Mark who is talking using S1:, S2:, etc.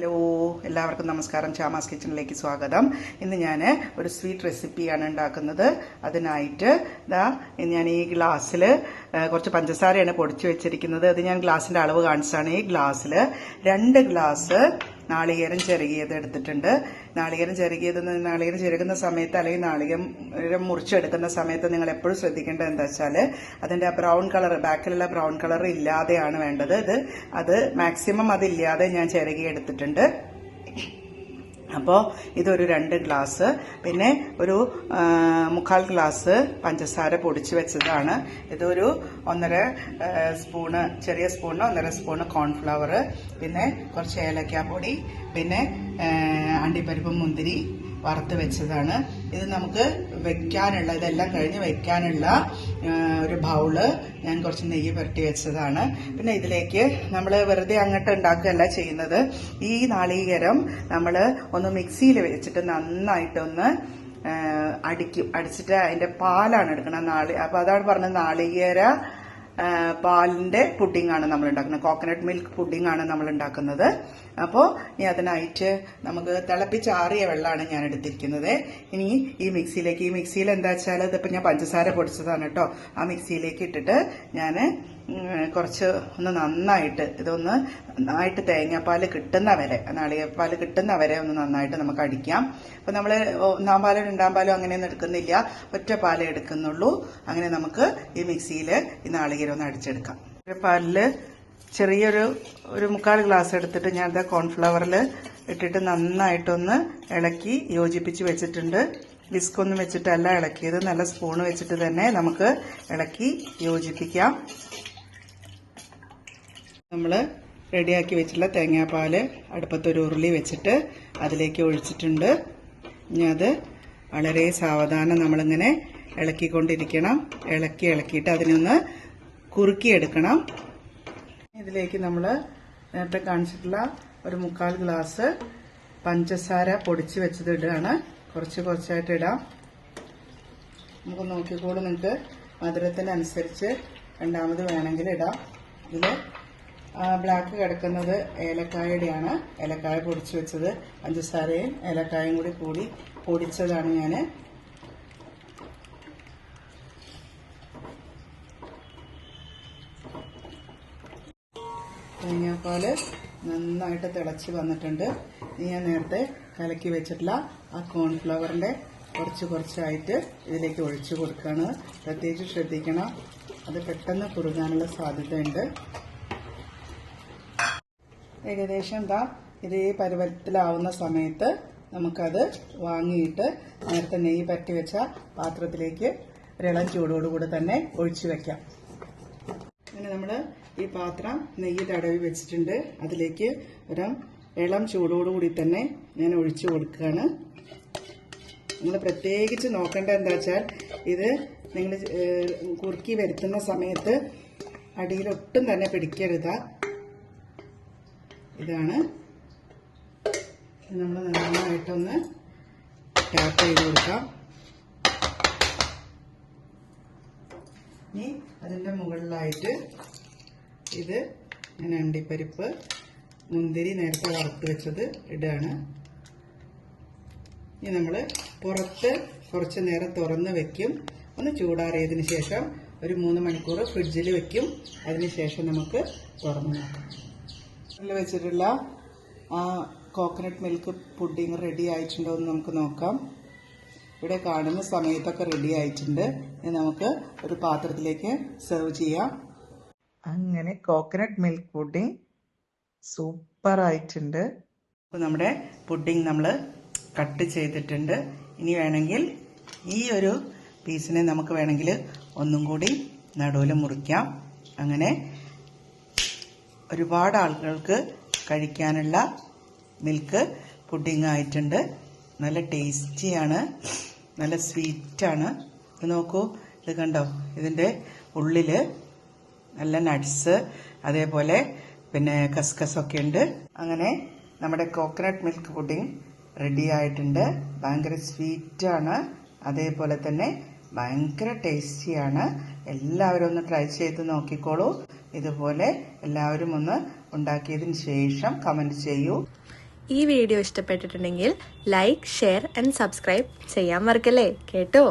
S1: Hello, എല്ലാവർക്കും നമസ്കാരം. ചാമാസ് കിച്ചണിലേക്ക് സ്വാഗതം. ഇന്ന് ഞാൻ ഒരു സ്വീറ്റ് റെസിപ്പിയാണ് ഉണ്ടാക്കുന്നത്. അതിനായിട്ട് ഞാൻ ഈ ഗ്ലാസ്സിൽ കുറച്ച് പഞ്ചസാരയാണ് പൊടിച്ചു വെച്ചിരിക്കുന്നത്. അത് ഞാൻ ഗ്ലാസിൻ്റെ അളവ് കാണിച്ചാണ്. ഈ ഗ്ലാസ്സിൽ 2 ഗ്ലാസ് നാളികേരം ചിരകിയത് എടുത്തിട്ടുണ്ട്. നാളികേരം ചിരകുന്ന സമയത്ത് അല്ലെങ്കിൽ നാളികേരം മുറിച്ചെടുക്കുന്ന സമയത്ത് നിങ്ങൾ എപ്പോഴും ശ്രദ്ധിക്കേണ്ടത് എന്താ വെച്ചാൽ അതിൻ്റെ ബ്രൗൺ കളർ, ബാക്കിലുള്ള ബ്രൗൺ കളർ ഇല്ലാതെയാണ് വേണ്ടത്. അത് മാക്സിമം അതില്ലാതെ ഞാൻ ചിരകി എടുത്തിട്ടുണ്ട്. അപ്പോൾ ഇതൊരു 2 ഗ്ലാസ്, പിന്നെ ഒരു 1/4 ഗ്ലാസ് പഞ്ചസാര പൊടിച്ച് വെച്ചതാണ്. ഇതൊരു 1.5 സ്പൂണ്, ചെറിയ സ്പൂണിന് 1.5 സ്പൂണ് കോൺഫ്ലവർ, പിന്നെ കുറച്ച് ഏലക്കാപ്പൊടി, പിന്നെ അണ്ടിപ്പരിപ്പ് മുന്തിരി വറുത്ത് വെച്ചതാണ്. ഇത് നമുക്ക് വെക്കാനുള്ള, ഇതെല്ലാം കഴിഞ്ഞ് വെക്കാനുള്ള ഒരു ബൗള് ഞാൻ കുറച്ച് നെയ്യ് പുരട്ടി വെച്ചതാണ്. പിന്നെ ഇതിലേക്ക് നമ്മൾ വെറുതെ അങ്ങോട്ട് ഉണ്ടാക്കുകയല്ല ചെയ്യുന്നത്. ഈ നാളികേരം നമ്മൾ ഒന്ന് മിക്സിയിൽ വെച്ചിട്ട് നന്നായിട്ടൊന്ന് അടിച്ചിട്ട് അതിൻ്റെ പാലാണ് എടുക്കുന്നത്. അപ്പോൾ അതാണ് പറഞ്ഞത്, നാളികേര പാലിൻ്റെ പുഡിങ്ങാണ് നമ്മൾ ഉണ്ടാക്കുന്നത്. കോക്കനട്ട് മിൽക്ക് പുഡിങ്ങാണ് നമ്മൾ ഉണ്ടാക്കുന്നത്. അപ്പോൾ ഇനി അതിനായിട്ട് നമുക്ക് തിളപ്പിച്ചാറിയ വെള്ളമാണ് ഞാൻ എടുത്തിരിക്കുന്നത്. ഇനി ഈ മിക്സിയിൽ എന്താ വെച്ചാൽ ഇതിപ്പോൾ ഞാൻ പഞ്ചസാര പൊടിച്ചതാണ് കേട്ടോ. ആ മിക്സിയിലേക്ക് ഇട്ടിട്ട് ഞാൻ കുറച്ച് നന്നായിട്ട് തേങ്ങാപ്പാൽ കിട്ടുന്ന വരെ, നാളികേരപ്പാൽ കിട്ടുന്ന വരെ ഒന്ന് നന്നായിട്ട് നമുക്ക് അടിക്കാം. അപ്പോൾ നമ്മൾ 1-ാം പാലോ 2-ാം പാലോ അങ്ങനെയൊന്നും എടുക്കുന്നില്ല, ഒറ്റ പാലേ എടുക്കുന്നുള്ളൂ. അങ്ങനെ നമുക്ക് ഈ മിക്സിയിൽ ഈ നാളികേരം ഒന്ന് അടിച്ചെടുക്കാം. പാലിൽ ചെറിയൊരു 1/4 ഗ്ലാസ് എടുത്തിട്ട് ഞാൻ കോൺഫ്ലവറിൽ ഇട്ടിട്ട് നന്നായിട്ടൊന്ന് ഇളക്കി യോജിപ്പിച്ച് വെച്ചിട്ടുണ്ട്. വിസ്കൊന്നും വെച്ചിട്ടല്ല ഇളക്കിയത്, നല്ല സ്പൂണ് വെച്ചിട്ട് തന്നെ നമുക്ക് ഇളക്കി യോജിപ്പിക്കാം. നമ്മൾ റെഡിയാക്കി വെച്ചിട്ടുള്ള തേങ്ങാപ്പാൽ അടുപ്പത്തൊരു ഉരുളി വെച്ചിട്ട് അതിലേക്ക് ഒഴിച്ചിട്ടുണ്ട്. ഇനി അത് വളരെ സാവധാനം നമ്മളിങ്ങനെ ഇളക്കിക്കൊണ്ടിരിക്കണം. ഇളക്കിയിട്ട് അതിനൊന്ന് കുറുക്കിയെടുക്കണം. ഇതിലേക്ക് നമ്മൾ നേരത്തെ കാണിച്ചിട്ടുള്ള ഒരു 1/4 ഗ്ലാസ് പഞ്ചസാര പൊടിച്ച് വെച്ചത് ഇടുകയാണ്. കുറച്ചായിട്ട് ഇടാം. നമുക്ക് നോക്കിക്കോളൂ, നിങ്ങൾക്ക് മധുരത്തിനനുസരിച്ച് രണ്ടാമത് വേണമെങ്കിൽ ഇടാം. ഇതിൽ ബ്ലാക്ക് കിടക്കുന്നത് ഏലക്കായയുടെയാണ്. ഏലക്കായ പൊടിച്ച് വെച്ചത്, പഞ്ചസാരയും ഏലക്കായും കൂടി പൊടിച്ചതാണ് ഞാൻ. തേങ്ങാപ്പാൽ നന്നായിട്ട് തിളച്ച് വന്നിട്ടുണ്ട്. ഇനി ഞാൻ നേരത്തെ കലക്കി വെച്ചിട്ടുള്ള ആ കോൺഫ്ലവറിൻ്റെ കുറച്ചായിട്ട് ഇതിലേക്ക് ഒഴിച്ചു കൊടുക്കുകയാണ്. പ്രത്യേകിച്ച് ശ്രദ്ധിക്കണം, അത് പെട്ടെന്ന് കുറുകാനുള്ള സാധ്യതയുണ്ട്. ഏകദേശം ഇതേ പരുവത്തിലാവുന്ന സമയത്ത് നമുക്കത് വാങ്ങിയിട്ട് നേരത്തെ നെയ്യ് പറ്റി വെച്ച പാത്രത്തിലേക്ക് ഒരിളം ചൂടോടുകൂടി തന്നെ ഒഴിച്ചു വെക്കാം. അങ്ങനെ നമ്മൾ ഈ പാത്രം നെയ്യ് തടവി വെച്ചിട്ടുണ്ട്. അതിലേക്ക് ഇളം ചൂടോടുകൂടി തന്നെ ഞാൻ ഒഴിച്ചു കൊടുക്കുകയാണ്. നിങ്ങൾ പ്രത്യേകിച്ച് നോക്കേണ്ട എന്താ വെച്ചാൽ, ഇത് നിങ്ങൾ കുറുക്കി വരുത്തുന്ന സമയത്ത് അടിയിലൊട്ടും തന്നെ പിടിക്കരുത്. ഇതാണ് നമ്മൾ നന്നായിട്ടൊന്ന് ടാപ്പ് ചെയ്ത് കൊടുക്കാം. ഇനി അതിൻ്റെ മുകളിലായിട്ട് ഇത് ഞാൻ അണ്ടിപ്പരിപ്പ് മുന്തിരി നേരത്തെ വറുത്ത് വെച്ചത് ഇടുകയാണ്. ഇനി നമ്മൾ പുറത്ത് കുറച്ച് നേരം തുറന്ന് വെക്കും. ഒന്ന് ചൂടാറിയതിന് ശേഷം ഒരു 3 മണിക്കൂർ ഫ്രിഡ്ജിൽ വെക്കും. അതിനുശേഷം നമുക്ക് തുറന്ന് നോക്കാം. വെച്ചിട്ടുള്ള ആ കോക്കനട്ട് മിൽക്ക് പുഡിങ് റെഡി ആയിട്ടുണ്ടോ എന്ന് നമുക്ക് നോക്കാം. ഇവിടെ കാണുന്ന സമയത്തൊക്കെ റെഡി ആയിട്ടുണ്ട്. ഇനി നമുക്ക് ഒരു പാത്രത്തിലേക്ക് സെർവ് ചെയ്യാം. അങ്ങനെ കോക്കനട്ട് മിൽക്ക് പുഡിങ് സൂപ്പർ ആയിട്ടുണ്ട്. അപ്പോൾ നമ്മുടെ പുഡിങ് നമ്മൾ കട്ട് ചെയ്തിട്ടുണ്ട്. ഇനി വേണമെങ്കിൽ ഈ ഒരു പീസിനെ നമുക്ക് വേണമെങ്കിൽ ഒന്നും കൂടി നടുവിൽ മുറിക്കാം. അങ്ങനെ ഒരുപാട് ആളുകൾക്ക് കഴിക്കാനുള്ള മിൽക്ക് പുഡിങ് ആയിട്ടുണ്ട്. നല്ല ടേസ്റ്റിയാണ്, നല്ല സ്വീറ്റാണ്. ഇത് നോക്കൂ, ഇത് കണ്ടോ, ഇതിൻ്റെ ഉള്ളിൽ നല്ല നട്ട്സ്, അതേപോലെ പിന്നെ കസ്കസൊക്കെ ഉണ്ട്. അങ്ങനെ നമ്മുടെ കോക്കനട്ട് മിൽക്ക് പുഡിങ് റെഡി ആയിട്ടുണ്ട്. ഭയങ്കര സ്വീറ്റാണ്, അതേപോലെ തന്നെ ഭയങ്കര ടേസ്റ്റിയാണ്. എല്ലാവരും ഒന്ന് ട്രൈ ചെയ്ത് നോക്കിക്കോളൂ. ഇതുപോലെ എല്ലാവരും ഒന്ന് ഉണ്ടാക്കിയതിന് ശേഷം കമൻറ്റ് ചെയ്യൂ.
S2: ഈ വീഡിയോ ഇഷ്ടപ്പെട്ടിട്ടുണ്ടെങ്കിൽ ലൈക്ക്, ഷെയർ ആൻഡ് സബ്സ്ക്രൈബ് ചെയ്യാൻ മറക്കല്ലേ കേട്ടോ.